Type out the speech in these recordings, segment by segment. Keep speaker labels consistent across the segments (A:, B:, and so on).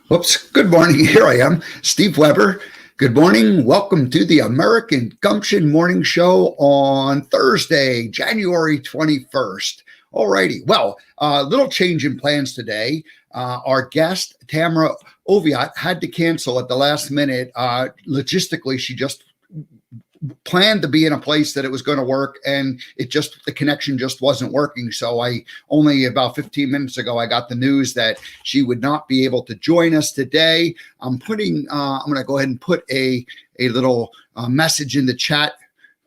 A: Whoops. Good morning. Here I am, Steve Weber. Good morning. Welcome to the American Gumption Morning Show on Thursday, January 21st. All righty. Well, a little change in plans today. Our guest, Tamra Oviatt, had to cancel at the last minute. Logistically, she just planned to be in a place that it was going to work, and the connection just wasn't working. So I only about 15 minutes ago, I got the news that she would not be able to join us today. I'm going to go ahead and put a little message in the chat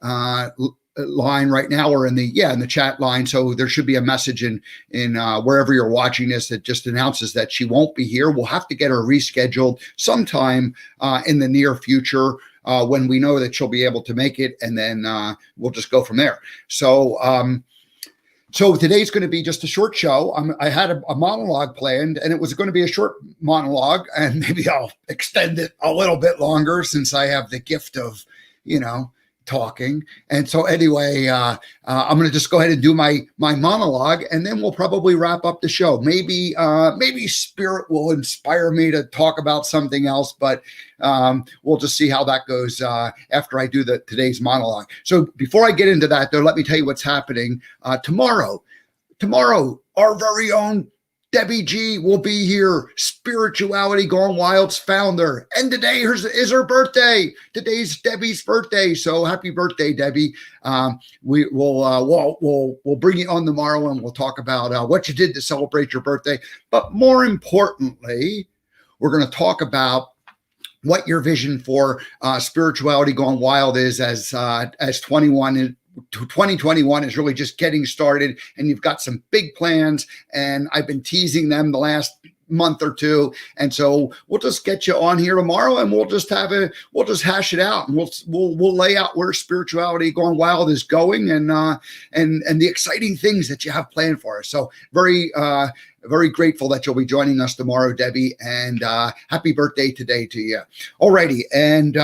A: line right now, or in the chat line. So there should be a message in wherever you're watching this that just announces that she won't be here. We'll have to get her rescheduled sometime in the near future, when we know that she'll be able to make it, and then we'll just go from there. So today's going to be just a short show. I had a monologue planned, and it was going to be a short monologue, and maybe I'll extend it a little bit longer since I have the gift of, talking. And so anyway, I'm going to just go ahead and do my monologue, and then we'll probably wrap up the show. Maybe Spirit will inspire me to talk about something else, but we'll just see how that goes after I do today's monologue. So before I get into that, though, let me tell you what's happening tomorrow. Tomorrow, our very own Debbie G will be here, Spirituality Gone Wild's founder. And today is her birthday. Today's Debbie's birthday. So happy birthday, Debbie. We'll bring you on tomorrow, and we'll talk about what you did to celebrate your birthday. But more importantly, we're going to talk about what your vision for Spirituality Gone Wild is as 2021 is really just getting started, and you've got some big plans, and I've been teasing them the last month or two. And so we'll just get you on here tomorrow, and we'll just hash it out, and we'll lay out where Spirituality Gone Wild is going, and the exciting things that you have planned for us. So very grateful that you'll be joining us tomorrow, Debbie, and happy birthday today to you. Alrighty. And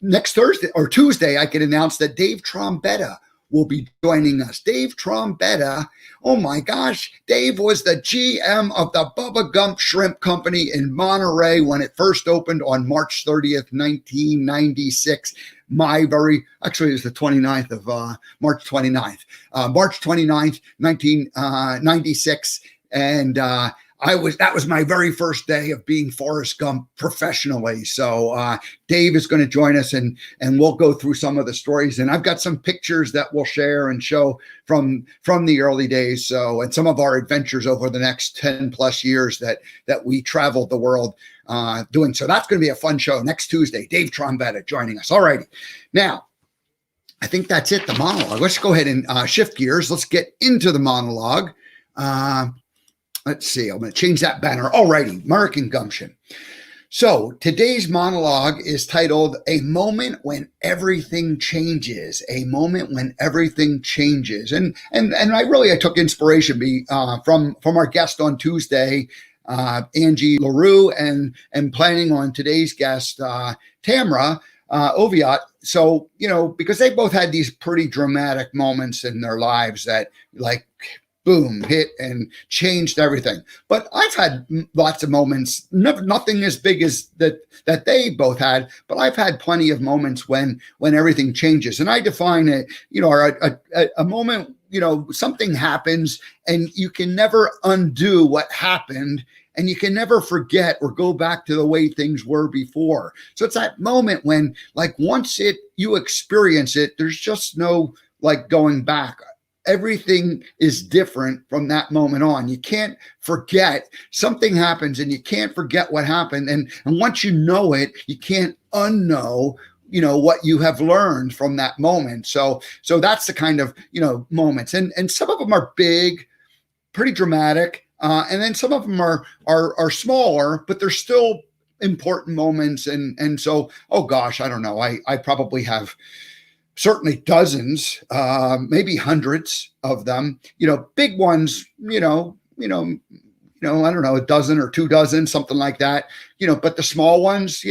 A: next Thursday or Tuesday, I can announce that Dave Trombetta will be joining us. Dave Trombetta, oh my gosh, Dave was the GM of the Bubba Gump Shrimp Company in Monterey when it first opened on March 30th, 1996. Actually, it was the 29th of March 29th. March 29th, 1996. And that was my very first day of being Forrest Gump professionally. So Dave is going to join us, and we'll go through some of the stories. And I've got some pictures that we'll share and show from the early days. So, and some of our adventures over the next 10 plus years that we traveled the world doing. So that's going to be a fun show next Tuesday. Dave Trombetta joining us. All righty. Now, I think that's it, the monologue. Let's go ahead and shift gears. Let's get into the monologue. Let's see, I'm going to change that banner. Alrighty, American Gumption. So today's monologue is titled "A Moment When Everything Changes." A moment when everything changes. And I took inspiration from our guest on Tuesday, Angie LaRue, and planning on today's guest, Tamra Oviatt. So, because they both had these pretty dramatic moments in their lives that boom, hit and changed everything. But I've had lots of moments, nothing as big as that they both had, but I've had plenty of moments when everything changes. And I define it, a moment, something happens and you can never undo what happened, and you can never forget or go back to the way things were before. So it's that moment when, once you experience it, there's just no going back. Everything is different from that moment on. You can't forget. Something happens and you can't forget what happened. And once you know it, you can't unknow, what you have learned from that moment. So that's the kind of, moments. And some of them are big, pretty dramatic. And then some of them are smaller, but they're still important moments. And so, oh gosh, I don't know. I probably have certainly dozens, maybe hundreds of them, big ones, I don't know, a dozen or 2 dozen, something like that, but the small ones,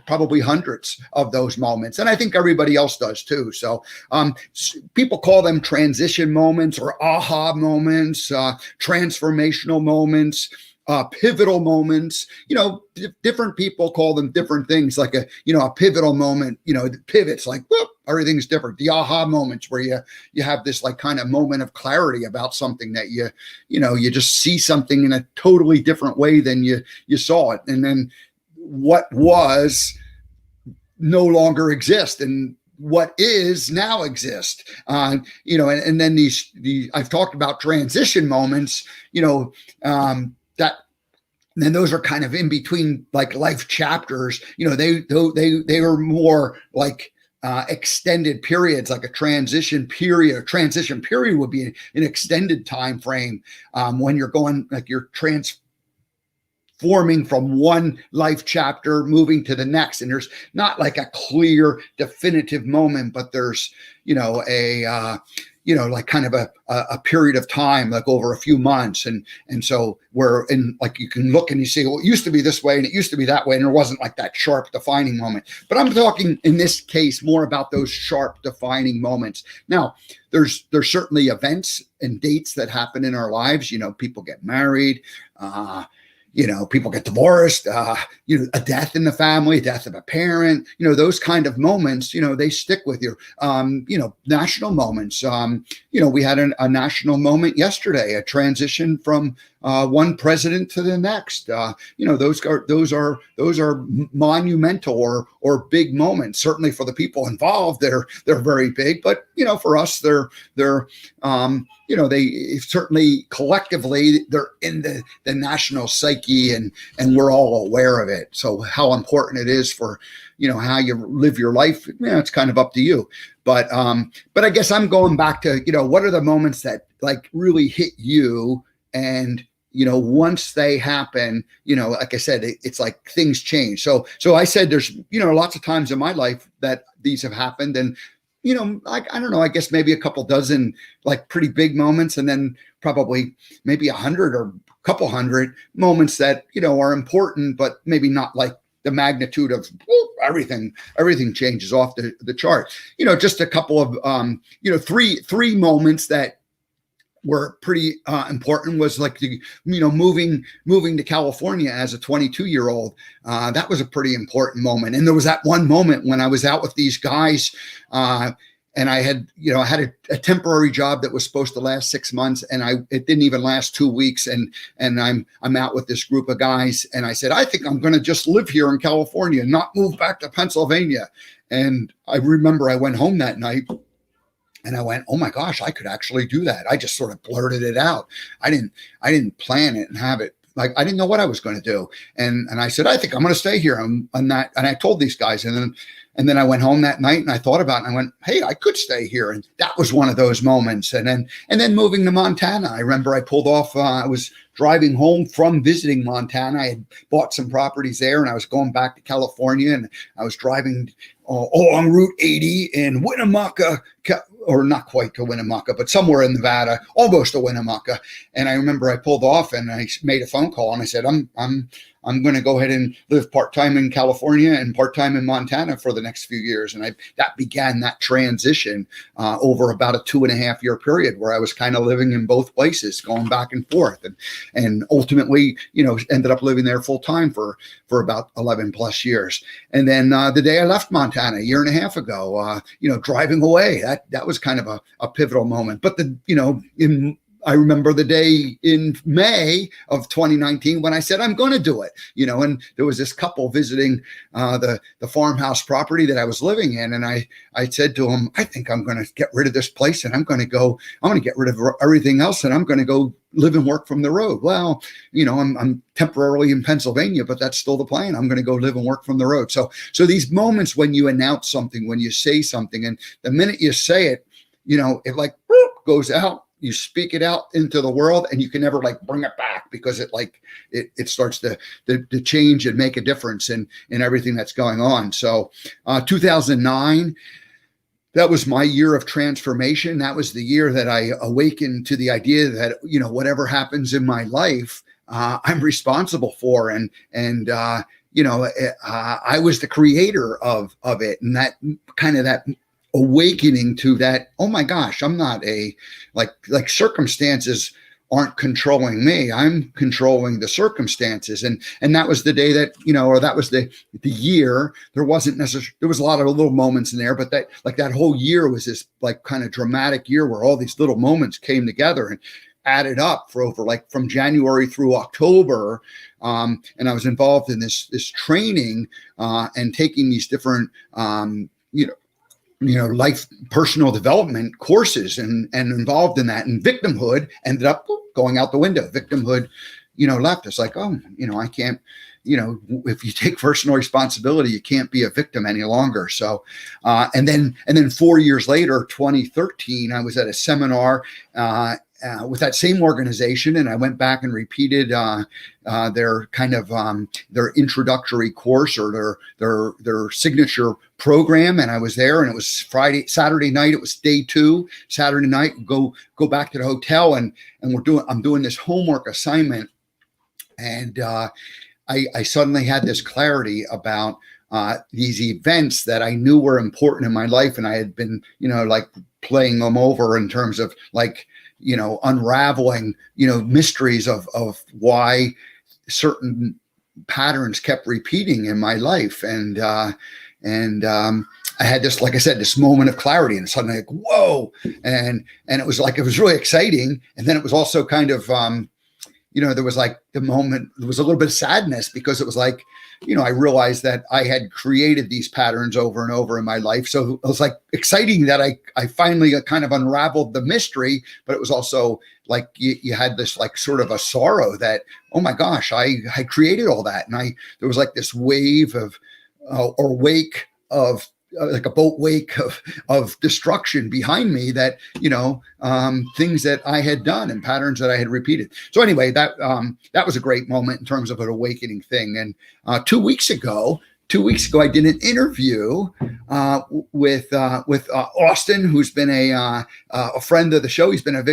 A: probably hundreds of those moments. And I think everybody else does too. So people call them transition moments or aha moments, transformational moments. pivotal moments. Different people call them different things, like a pivotal moment, the pivots, like, whoop, everything's different. The aha moments where you have this like kind of moment of clarity about something that you just see something in a totally different way than you saw it. And then what was no longer exists, and what is now exists. And then these I've talked about transition moments, that, and then those are kind of in between like life chapters. They are more like extended periods, like a transition period. A transition period would be an extended time frame when you're going, like you're transforming from one life chapter, moving to the next. And there's not like a clear, definitive moment, but there's, like kind of a period of time, like over a few months. And so we're in, like, you can look and you see, well, it used to be this way and it used to be that way. And there wasn't like that sharp defining moment. But I'm talking in this case more about those sharp defining moments. Now, there's certainly events and dates that happen in our lives. People get married, people get divorced, a death in the family, a death of a parent, those kind of moments, they stick with you. National moments. We had a national moment yesterday, a transition from one president to the next. Those are monumental or big moments. Certainly for the people involved, they're very big. But for us, they're they certainly collectively they're in the national psyche, and we're all aware of it. So how important it is for how you live your life, it's kind of up to you. But I guess I'm going back to what are the moments that like really hit you, and once they happen, like I said, it's like things change. So I said there's lots of times in my life that these have happened, and I don't know, I guess maybe a couple dozen like pretty big moments, and then probably maybe 100 or a couple hundred moments that, are important, but maybe not like the magnitude of everything changes off the chart. Just a couple of, three moments that were pretty important was like moving to California as a 22-year-old. That was a pretty important moment. And there was that one moment when I was out with these guys, and I had a temporary job that was supposed to last 6 months, and it didn't even last 2 weeks. And I'm out with this group of guys, and I said, I think I'm going to just live here in California, not move back to Pennsylvania. And I remember I went home that night, and I went, oh my gosh, I could actually do that. I just sort of blurted it out. I didn't plan it and have it. Like, I didn't know what I was going to do. And I said, I think I'm going to stay here. And I told these guys, and then I went home that night and I thought about it, and I went, hey, I could stay here. And that was one of those moments. And then moving to Montana, I remember I pulled off, I was driving home from visiting Montana. I had bought some properties there, and I was going back to California, and I was driving along Route 80 in Winnemucca, or not quite to Winnemucca, but somewhere in Nevada, almost to Winnemucca. And I remember I pulled off and I made a phone call, and I said, I'm going to go ahead and live part-time in California and part-time in Montana for the next few years. And that began that transition over about a 2.5 year period where I was kind of living in both places, going back and forth, and ultimately, ended up living there full time for about 11 plus years. And then the day I left Montana a 1.5 years ago, driving away, that was kind of a pivotal moment. But I remember the day in May of 2019 when I said, I'm going to do it, and there was this couple visiting the farmhouse property that I was living in. And I said to him, I think I'm going to get rid of this place, and I'm going to get rid of everything else, and I'm going to go live and work from the road. Well, I'm temporarily in Pennsylvania, but that's still the plan. I'm going to go live and work from the road. So these moments when you announce something, when you say something, and the minute you say it, it like goes out. You speak it out into the world, and you can never like bring it back, because it starts to change and make a difference in everything that's going on. So 2009, that was my year of transformation. That was the year that I awakened to the idea that, whatever happens in my life, I'm responsible for. And I was the creator of it. And that kind of that awakening to that, oh my gosh, I'm not like circumstances aren't controlling me. I'm controlling the circumstances. And that was the day that, or that was the year. There wasn't necessarily, there was a lot of little moments in there, but that whole year was this like kind of dramatic year where all these little moments came together and added up for over like from January through October. And I was involved in this training and taking these different, life personal development courses and involved in that, and victimhood ended up going out the window. Victimhood, left. It's like, I can't, if you take personal responsibility, you can't be a victim any longer. So, and then 4 years later, 2013, I was at a seminar, with that same organization, and I went back and repeated their kind of their introductory course or their signature program. And I was there, and it was Saturday night. It was day 2. Saturday night, go back to the hotel, and I'm doing this homework assignment, and I suddenly had this clarity about these events that I knew were important in my life, and I had been like playing them over in terms of like unraveling, mysteries of why certain patterns kept repeating in my life. And I had this, like I said, this moment of clarity, and suddenly like, whoa. And it was really exciting. And then it was also kind of, there was like the moment, there was a little bit of sadness, because it was like, I realized that I had created these patterns over and over in my life. So it was like exciting that I finally kind of unraveled the mystery, but it was also like you had this like sort of a sorrow that, oh my gosh, I created all that. And there was like this wave of, or wake of, like a boat wake of destruction behind me that, things that I had done and patterns that I had repeated. So anyway, that was a great moment in terms of an awakening thing. And 2 weeks ago, I did an interview with Austin, who's been a friend of the show. He's been a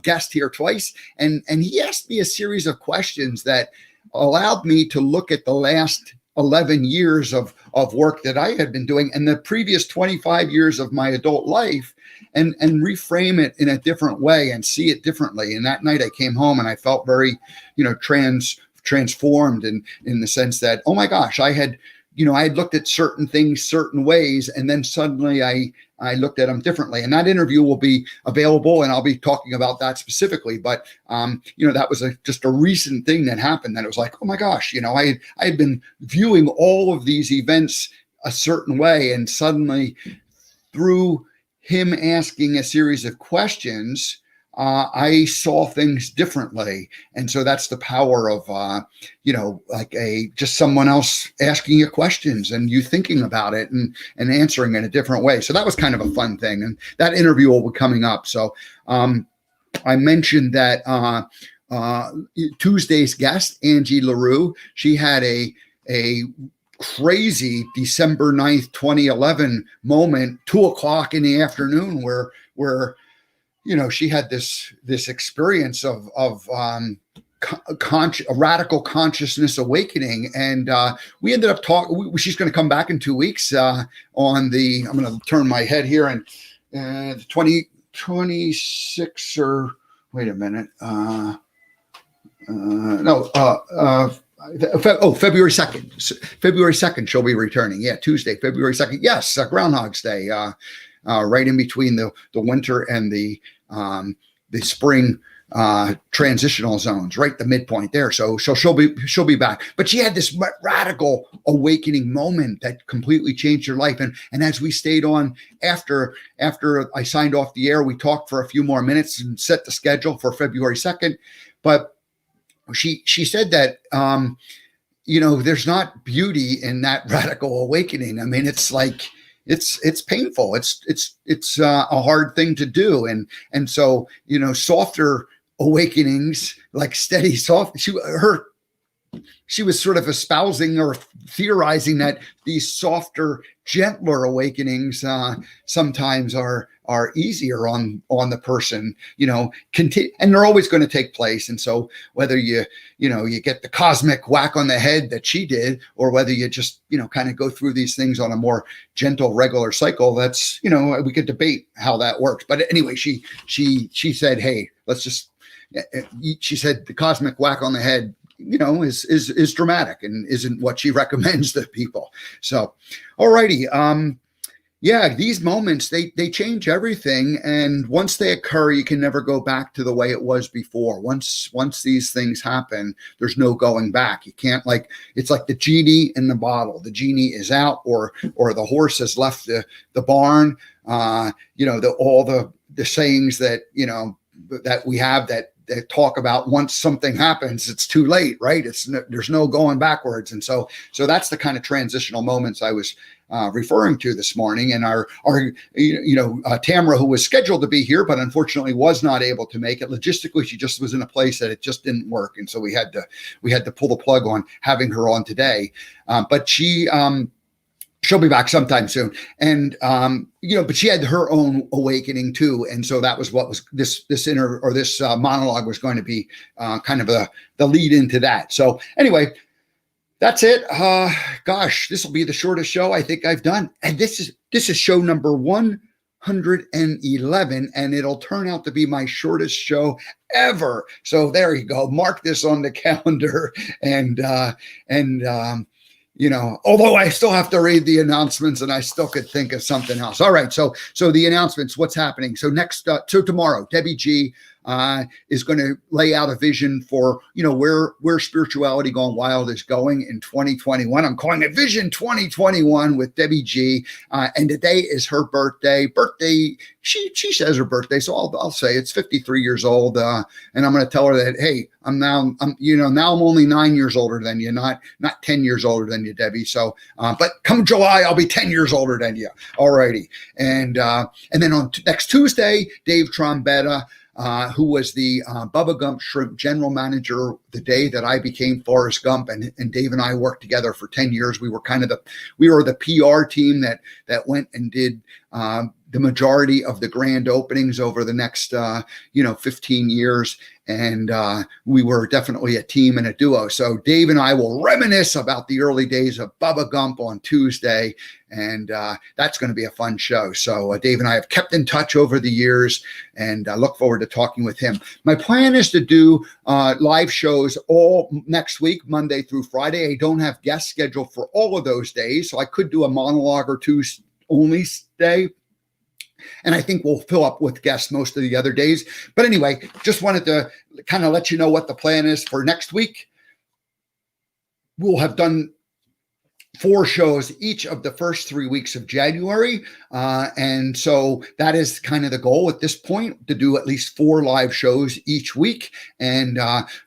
A: guest here twice, and he asked me a series of questions that allowed me to look at the last 11 years of work that I had been doing and the previous 25 years of my adult life, and reframe it in a different way and see it differently. And that night I came home and I felt very, transformed in the sense that, oh my gosh, I had looked at certain things certain ways, and then suddenly I looked at them differently. And that interview will be available, and I'll be talking about that specifically. But that was just a recent thing that happened, that it was like, oh my gosh, I had been viewing all of these events a certain way, and suddenly through him asking a series of questions, I saw things differently. And so that's the power of, like just someone else asking you questions and you thinking about it and answering in a different way. So that was kind of a fun thing. And that interview will be coming up. So I mentioned that Tuesday's guest, Angie LaRue, she had a crazy December 9th, 2011 moment, 2:00 in the afternoon where she had this experience of a radical consciousness awakening. And we ended up talking, she's going to come back in 2 weeks I'm going to turn my head here, and 2026 or wait a minute. February 2nd. February 2nd, she'll be returning. Yeah, Tuesday, February 2nd. Yes, Groundhog's Day, right in between the winter and the spring transitional zones, right the midpoint there. So she'll be back. But she had this radical awakening moment that completely changed her life. And as we stayed on after I signed off the air, we talked for a few more minutes and set the schedule for February 2nd. But she said that there's not beauty in that radical awakening. I mean, it's like it's painful. It's a hard thing to do. And so, softer awakenings, like steady, soft, she was sort of espousing or theorizing that these softer, gentler awakenings sometimes are easier on the person, and they're always going to take place. And so whether you get the cosmic whack on the head that she did, or whether you just, kind of go through these things on a more gentle, regular cycle, that's, we could debate how that works. But anyway, she said, hey, let's just, she said the cosmic whack on the head, is dramatic and isn't what she recommends to people. So, alrighty. Yeah, these moments, they change everything. And once they occur, you can never go back to the way it was before. Once these things happen, there's no going back. You can't, it's like the genie in the bottle. The genie is out, or the horse has left the barn. All the sayings that, that we have that talk about once something happens, it's too late, right? There's no going backwards. And so that's the kind of transitional moments I was referring to this morning. And our Tamra, who was scheduled to be here, but unfortunately was not able to make it. Logistically, she just was in a place that it just didn't work. And so we had to pull the plug on having her on today. But she'll be back sometime soon. And, but she had her own awakening too. And so that was what was this monologue was going to be kind of the lead into that. So anyway, that's it. Gosh, this will be the shortest show I think I've done. And this is show number 111, and it'll turn out to be my shortest show ever. So there you go. Mark this on the calendar. And although I still have to read the announcements and I still could think of something else. All right. So the announcements, what's happening? So so tomorrow, Debbie G is going to lay out a vision for, where spirituality gone wild is going in 2021. I'm calling it Vision 2021 with Debbie G. And today is her birthday. She says her birthday. So I'll say it's 53 years old. And I'm going to tell her that, hey, now I'm only 9 years older than you, not 10 years older than you, Debbie. So, but come July, I'll be 10 years older than you. All righty. And then on next Tuesday, Dave Trombetta, who was the Bubba Gump Shrimp general manager the day that I became Forrest Gump, and Dave and I worked together for 10 years. We were the PR team that went and did the majority of the grand openings over the next 15 years. And we were definitely a team and a duo. So Dave and I will reminisce about the early days of Bubba Gump on Tuesday. And that's going to be a fun show. So Dave and I have kept in touch over the years, and I look forward to talking with him. My plan is to do live shows all next week, Monday through Friday. I don't have guests scheduled for all of those days, so I could do a monologue or two only day. And I think we'll fill up with guests most of the other days. But anyway, just wanted to kind of let you know what the plan is for next week. We'll have done 4 shows each of the first 3 weeks of January. And so that is kind of the goal at this point, to do at least 4 live shows each week. And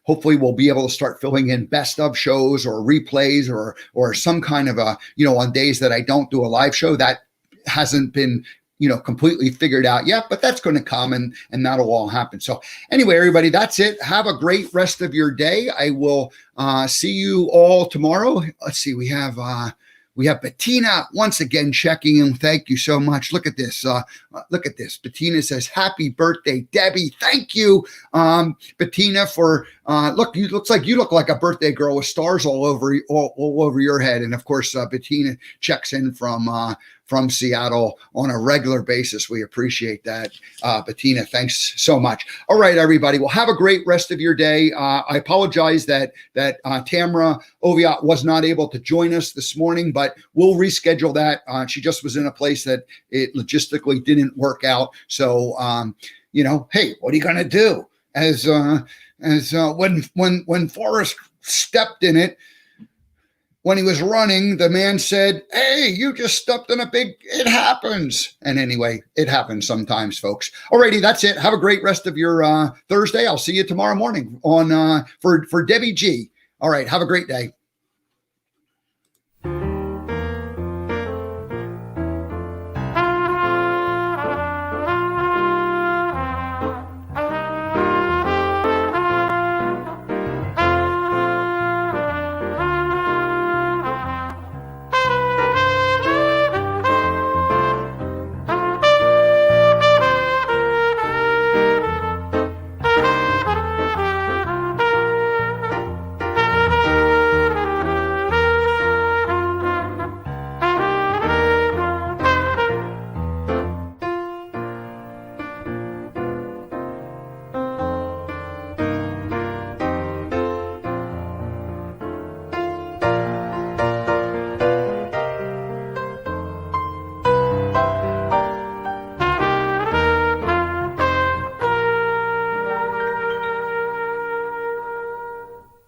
A: hopefully we'll be able to start filling in best of shows or replays or some kind of on days that I don't do a live show. That hasn't been completely figured out yet, but that's going to come and that'll all happen. So anyway, everybody, that's it. Have a great rest of your day. I will see you all tomorrow. Let's see. We have Bettina once again checking in. Thank you so much. Look at this. Look at this. Bettina says, "Happy birthday, Debbie." Thank you, Bettina, for looks like you look like a birthday girl with stars all over your head. And of course, Bettina checks in from Seattle on a regular basis. We appreciate that. Bettina, thanks so much. All right, everybody. Well, have a great rest of your day. I apologize that Tamra Oviatt was not able to join us this morning, but we'll reschedule that. She just was in a place that it logistically didn't work out. So, hey, what are you going to do? As when Forrest stepped in it, when he was running, the man said, "Hey, you just stepped in it happens." And anyway, it happens sometimes, folks. Alrighty, that's it. Have a great rest of your Thursday. I'll see you tomorrow morning on for Debbie G. All right, have a great day.